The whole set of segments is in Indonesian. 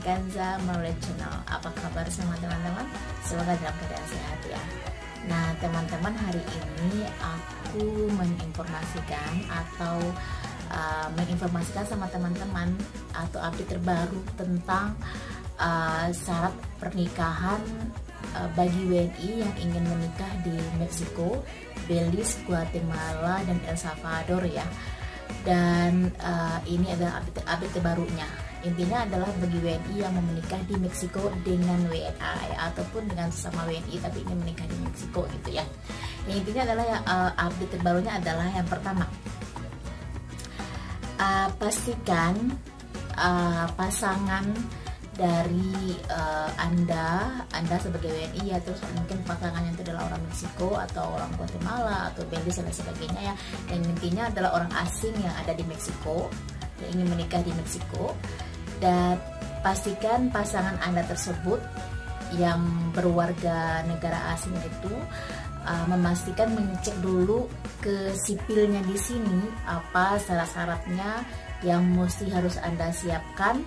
Kanza melalui channel. Apa kabar semua teman-teman? Semoga dalam keadaan sehat ya. Nah teman-teman, hari ini aku menginformasikan atau menginformasikan sama teman-teman atau update terbaru tentang syarat pernikahan bagi WNI yang ingin menikah di Meksiko, Belize, Guatemala, dan El Salvador ya. Dan ini adalah update terbarunya. Intinya adalah bagi WNI yang mau menikah di Meksiko dengan WNA ya, ataupun dengan sesama WNI tapi ingin menikah di Meksiko gitu ya. Yang intinya adalah update terbarunya adalah yang pertama, pastikan pasangan dari Anda sebagai WNI ya, terus mungkin pasangannya itu adalah orang Meksiko atau orang Guatemala atau Belize dan sebagainya ya. Dan intinya adalah orang asing yang ada di Meksiko yang ingin menikah di Meksiko. Dan pastikan pasangan Anda tersebut yang berwarga negara asing itu memastikan mengecek dulu ke sipilnya di sini apa syarat-syaratnya yang mesti harus Anda siapkan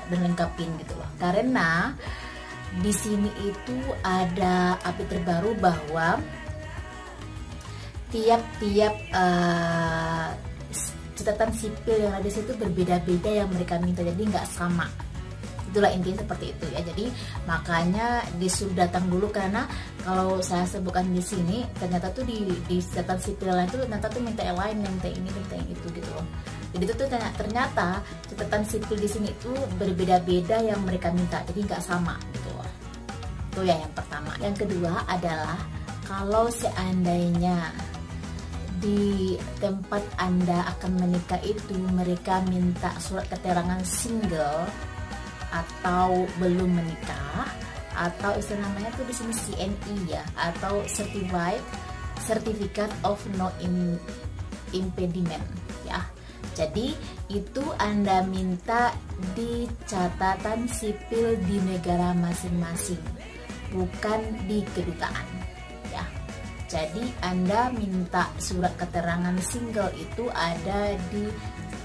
dan lengkapin gitu loh. Karena di sini itu ada update terbaru bahwa tiap-tiap catatan sipil yang ada di situ berbeda-beda yang mereka minta, jadi nggak sama. Itulah intinya seperti itu ya. Jadi makanya disuruh datang dulu, karena kalau saya sebutkan di sini ternyata tuh di catatan sipil lain itu ternyata tuh minta yang lain, minta ini, minta yang itu gitu loh. Jadi itu tuh ternyata catatan sipil di sini itu berbeda-beda yang mereka minta, jadi nggak sama gitu loh. Itu ya yang pertama. Yang kedua adalah kalau seandainya di tempat Anda akan menikah itu mereka minta surat keterangan single atau belum menikah, atau istilah namanya tuh di sini CNI ya, atau Certificate of No Impediment ya. Jadi itu Anda minta di catatan sipil di negara masing-masing, bukan di kedutaan ya. Jadi Anda minta surat keterangan single itu ada di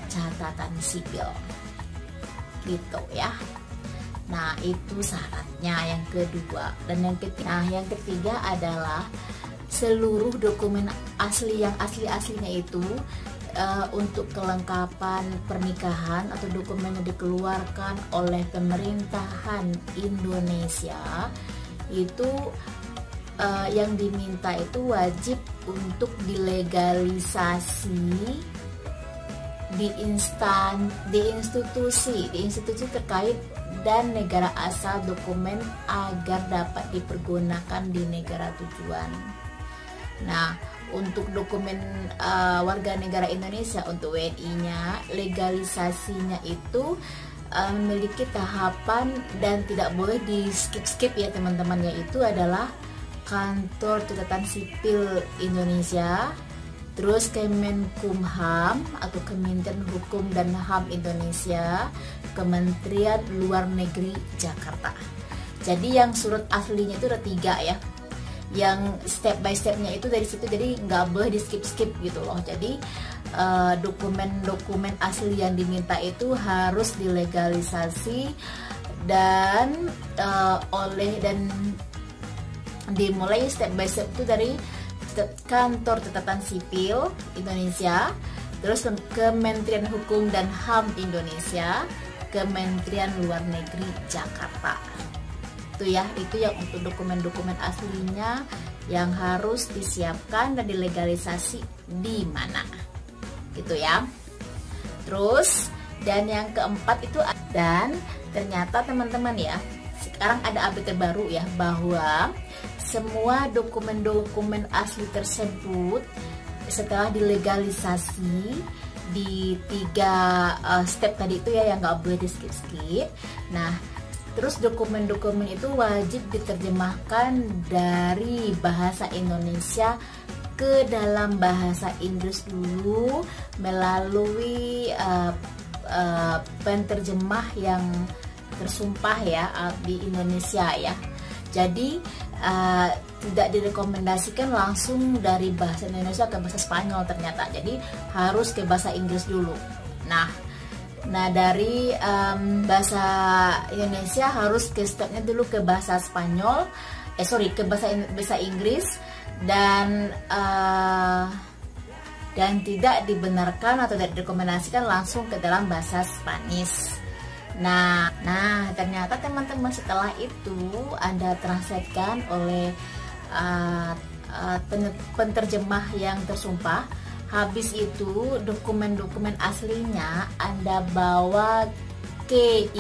catatan sipil gitu ya. Nah itu syaratnya yang kedua. Dan yang ketiga adalah seluruh dokumen asli yang aslinya itu untuk kelengkapan pernikahan atau dokumen yang dikeluarkan oleh pemerintahan Indonesia itu yang diminta itu wajib untuk dilegalisasi di institusi terkait dan negara asal dokumen agar dapat dipergunakan di negara tujuan. Nah, untuk dokumen warga negara Indonesia untuk WNI-nya, legalisasinya itu memiliki tahapan dan tidak boleh di skip ya teman-teman, yaitu adalah Kantor Catatan Sipil Indonesia, terus Kemenkumham atau Kementerian Hukum dan HAM Indonesia, Kementerian Luar Negeri Jakarta. Jadi yang surat aslinya itu ada 3 ya, yang step by stepnya itu dari situ, jadi nggak boleh di skip gitu loh. Jadi dokumen asli yang diminta itu harus dilegalisasi dan dimulai step by step itu dari Kantor Catatan Sipil Indonesia, terus Kementerian Hukum dan HAM Indonesia, Kementerian Luar Negeri Jakarta. Itu ya, itu yang untuk dokumen-dokumen aslinya yang harus disiapkan dan dilegalisasi di mana gitu ya. Terus dan yang keempat itu, dan ternyata teman-teman ya, sekarang ada update terbaru ya, bahwa semua dokumen-dokumen asli tersebut setelah dilegalisasi di 3 step tadi itu ya, yang nggak boleh di skip. Nah terus dokumen-dokumen itu wajib diterjemahkan dari bahasa Indonesia ke dalam bahasa Inggris dulu melalui penterjemah yang tersumpah ya di Indonesia ya. Jadi tidak direkomendasikan langsung dari bahasa Indonesia ke bahasa Spanyol ternyata. Jadi harus ke bahasa Inggris dulu. Nah Nah, dari bahasa Indonesia harus ke stepnya dulu ke bahasa Spanyol, ke bahasa Inggris, dan tidak dibenarkan atau tidak direkomendasikan langsung ke dalam bahasa Spanish. Nah, ternyata teman-teman setelah itu Anda translatekan oleh penterjemah yang tersumpah. Habis itu dokumen-dokumen aslinya Anda bawa ke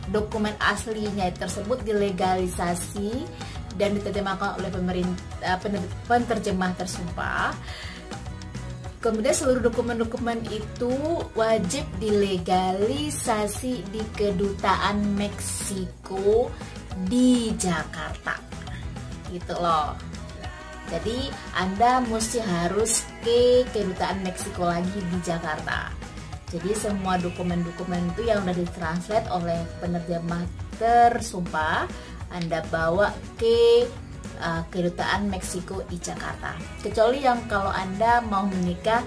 dokumen aslinya tersebut dilegalisasi dan diterjemahkan oleh penterjemah tersumpah. Kemudian seluruh dokumen-dokumen itu wajib dilegalisasi di Kedutaan Meksiko di Jakarta, gitu loh. Jadi Anda mesti harus ke Kedutaan Meksiko lagi di Jakarta. Jadi semua dokumen-dokumen itu yang sudah ditranslate oleh penerjemah tersumpah Anda bawa ke Kedutaan Meksiko di Jakarta. Kecuali yang kalau Anda mau menikah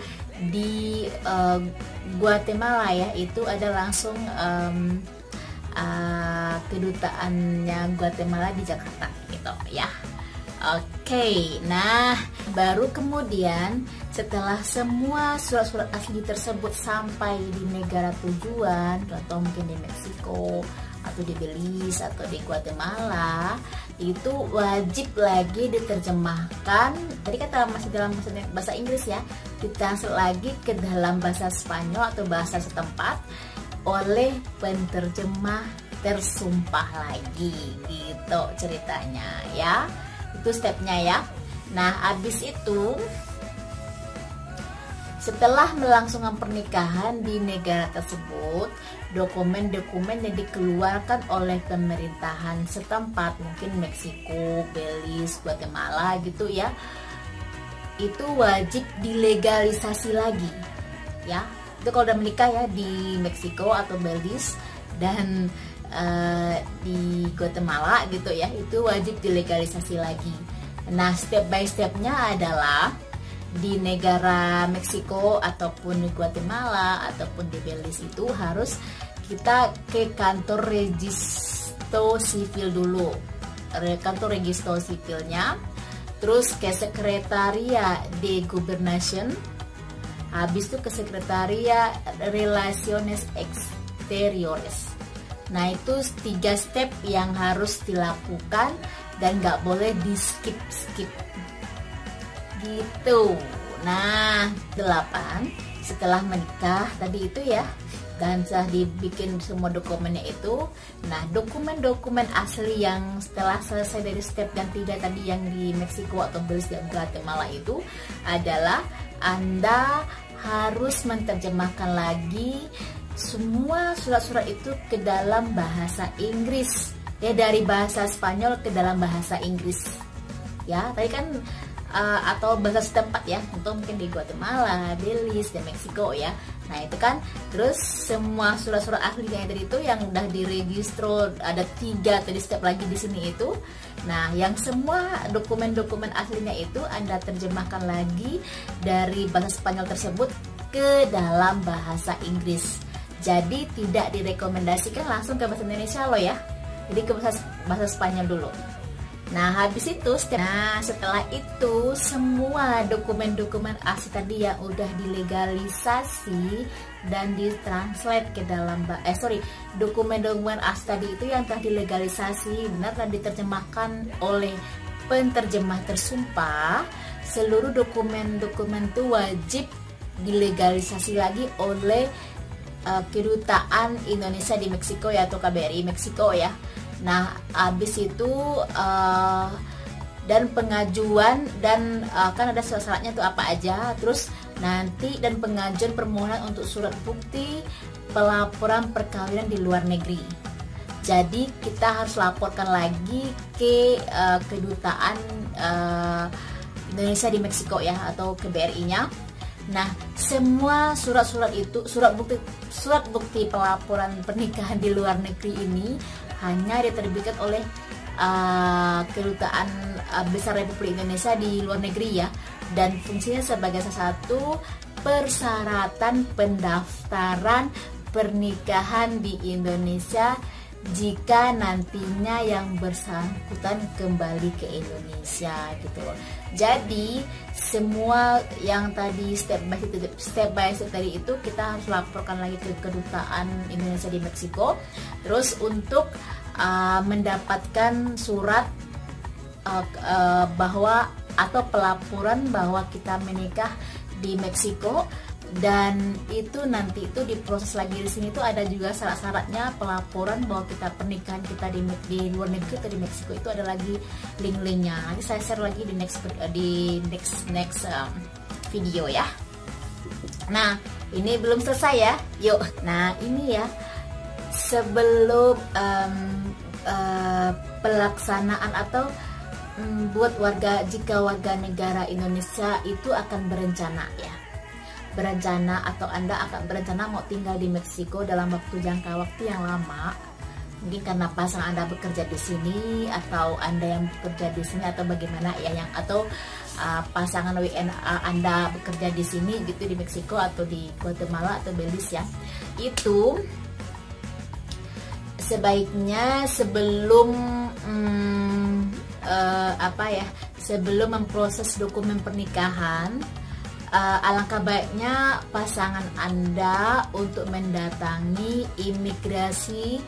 di Guatemala ya, itu ada langsung kedutaannya Guatemala di Jakarta gitu ya. Oke, nah baru kemudian setelah semua surat-surat asli tersebut sampai di negara tujuan, atau mungkin di Meksiko atau di Belize atau di Guatemala, itu wajib lagi diterjemahkan. Tadi kata masih dalam bahasa Inggris ya, ditranslate lagi ke dalam bahasa Spanyol atau bahasa setempat oleh penterjemah tersumpah lagi, gitu ceritanya ya. Itu stepnya ya. Nah, habis itu setelah melangsungkan pernikahan di negara tersebut, dokumen-dokumen yang dikeluarkan oleh pemerintahan setempat, mungkin Meksiko, Belize, Guatemala gitu ya, itu wajib dilegalisasi lagi ya. Itu kalau udah menikah ya di Meksiko atau Belize dan di Guatemala gitu ya, itu wajib dilegalisasi lagi. Nah, step by stepnya adalah di negara Meksiko ataupun di Guatemala ataupun di Belize itu harus kita ke kantor registro sipil dulu, kantor registro sipilnya, terus ke Sekretaria de Gobernación, habis itu ke Sekretaria Relaciones Exteriores. Nah, itu 3 step yang harus dilakukan dan nggak boleh di skip gitu. Nah, 8 setelah menikah tadi itu ya, dan setelah dibikin semua dokumennya itu, nah dokumen-dokumen asli yang setelah selesai dari step yang 3 tadi yang di Meksiko atau Belize dan Guatemala itu adalah Anda harus menerjemahkan lagi semua surat-surat itu ke dalam bahasa Inggris ya, dari bahasa Spanyol ke dalam bahasa Inggris ya. Tadi kan atau bahasa setempat ya, untuk mungkin di Guatemala, Belize, dan Meksiko ya. Nah itu kan, terus semua surat-surat aslinya tadi itu yang udah diregistro, ada 3 tadi step lagi di sini itu. Nah, yang semua dokumen-dokumen aslinya itu Anda terjemahkan lagi dari bahasa Spanyol tersebut ke dalam bahasa Inggris. Jadi tidak direkomendasikan langsung ke bahasa Indonesia loh ya. Jadi ke bahasa Spanyol dulu. Nah, habis itu setelah itu semua dokumen-dokumen asli tadi yang udah dilegalisasi dan ditranslate ke dalam dokumen-dokumen asli tadi itu yang telah dilegalisasi benar dan diterjemahkan oleh penterjemah tersumpah, seluruh dokumen-dokumen itu wajib dilegalisasi lagi oleh Kedutaan Indonesia di Meksiko ya, atau KBRI Meksiko ya. Nah, habis itu dan pengajuan dan kan ada syaratnya tuh apa aja. Terus nanti dan pengajuan permohonan untuk surat bukti pelaporan perkawinan di luar negeri. Jadi kita harus laporkan lagi ke Kedutaan Indonesia di Meksiko ya, atau KBRI-nya. Nah, semua surat-surat itu, surat bukti pelaporan pernikahan di luar negeri ini hanya diterbitkan oleh Kedutaan Besar Republik Indonesia di luar negeri ya, dan fungsinya sebagai salah satu persyaratan pendaftaran pernikahan di Indonesia jika nantinya yang bersangkutan kembali ke Indonesia gitu loh. Jadi semua yang tadi step by step tadi itu kita harus laporkan lagi ke kedutaan Indonesia di Meksiko. Terus untuk mendapatkan surat bahwa atau pelaporan bahwa kita menikah di Meksiko, dan itu nanti itu diproses lagi di sini. Itu ada juga syarat-syaratnya pelaporan bahwa kita pernikahan kita di luar negeri atau di Meksiko, itu ada lagi link-linknya. Nanti saya share lagi di next video ya. Nah ini belum selesai ya, yuk. Nah ini ya, sebelum pelaksanaan atau buat jika warga negara Indonesia itu akan berencana atau Anda akan berencana mau tinggal di Meksiko dalam jangka waktu yang lama, mungkin karena pasangan Anda bekerja di sini atau Anda yang bekerja di sini atau bagaimana ya, atau pasangan WNA Anda bekerja di sini gitu di Meksiko atau di Guatemala atau Belize ya. Itu sebaiknya sebelum sebelum memproses dokumen pernikahan, alangkah baiknya pasangan Anda untuk mendatangi imigrasi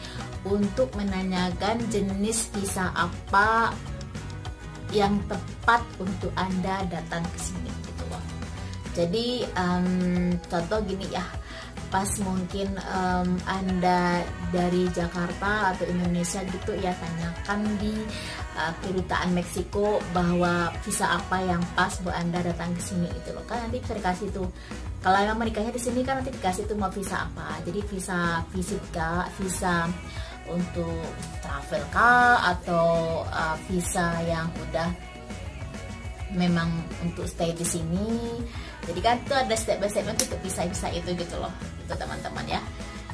untuk menanyakan jenis visa apa yang tepat untuk Anda datang ke sini gitu loh. Jadi contoh gini ya, pas mungkin Anda dari Jakarta atau Indonesia gitu ya, tanyakan di kedutaan Meksiko bahwa visa apa yang pas buat Anda datang ke sini gitu loh. Kan nanti bisa dikasih tuh, kalau emang menikahnya di sini kan nanti dikasih tuh mau visa apa. Jadi visa visit kah, visa untuk travel kah, atau visa yang udah memang untuk stay di sini. Jadi kan itu ada step by stepnya untuk visa-visa itu gitu loh, itu teman-teman ya.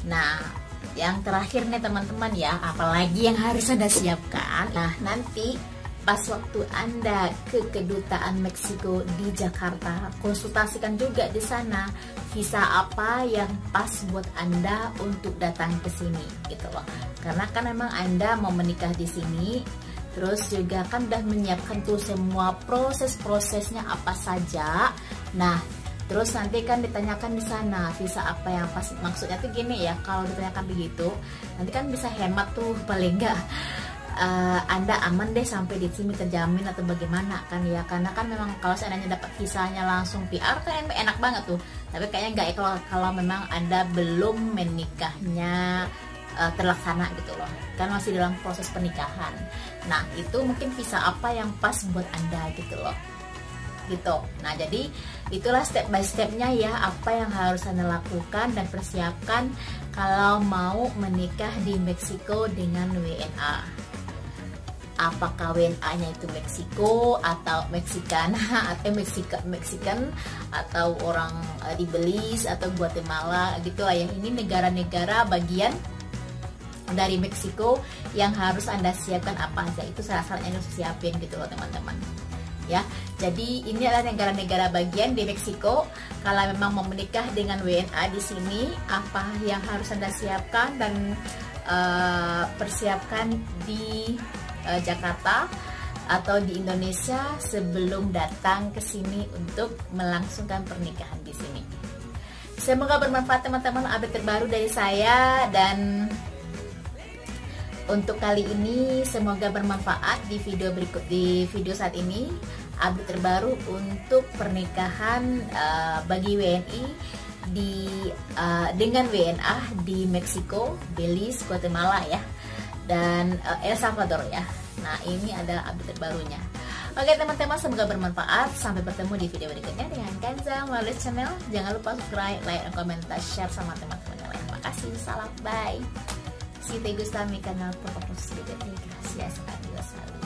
Nah yang terakhir nih teman-teman ya, apalagi yang harus Anda siapkan. Nah nanti pas waktu Anda ke kedutaan Meksiko di Jakarta, konsultasikan juga di sana visa apa yang pas buat Anda untuk datang ke sini gitu loh. Karena kan memang Anda mau menikah di sini, terus juga kan udah menyiapkan tuh semua prosesnya apa saja. Nah terus nanti kan ditanyakan di sana visa apa yang pas. Maksudnya tuh gini ya, kalau ditanyakan begitu nanti kan bisa hemat tuh, paling enggak Anda aman deh sampai di sini, terjamin atau bagaimana kan ya. Karena kan memang kalau seandainya dapat visanya langsung PR kan enak banget tuh, tapi kayaknya enggak ya kalau memang Anda belum menikahnya terlaksana gitu loh, kan masih dalam proses pernikahan. Nah itu mungkin visa apa yang pas buat Anda gitu loh gitu. Nah jadi itulah step by stepnya ya, apa yang harus Anda lakukan dan persiapkan kalau mau menikah di Meksiko dengan WNA. Apakah WNA-nya itu Meksiko atau Meksikan atau Meksikan atau orang di Belize atau Guatemala gitu lah ya. Ini negara-negara bagian dari Meksiko yang harus Anda siapkan apa aja, itu syarat-syaratnya yang harus siapin gitu loh teman-teman ya. Jadi ini adalah negara-negara bagian di Meksiko. Kalau memang mau menikah dengan WNA di sini, apa yang harus Anda siapkan dan persiapkan di Jakarta atau di Indonesia sebelum datang ke sini untuk melangsungkan pernikahan di sini. Semoga bermanfaat teman-teman, update terbaru dari saya, dan untuk kali ini semoga bermanfaat di video berikut, di video saat ini update terbaru untuk pernikahan bagi WNI dengan WNA di Meksiko, Belize, Guatemala ya, dan El Salvador ya. Nah ini adalah update terbarunya. Oke teman-teman, semoga bermanfaat. Sampai bertemu di video berikutnya dengan Kanza melalui channel. Jangan lupa subscribe, like, dan komentar, share sama teman-teman yang lain. Makasih, salam, bye. Si Te gusta mi canal, por favor suscríbete. Gracias, adiós.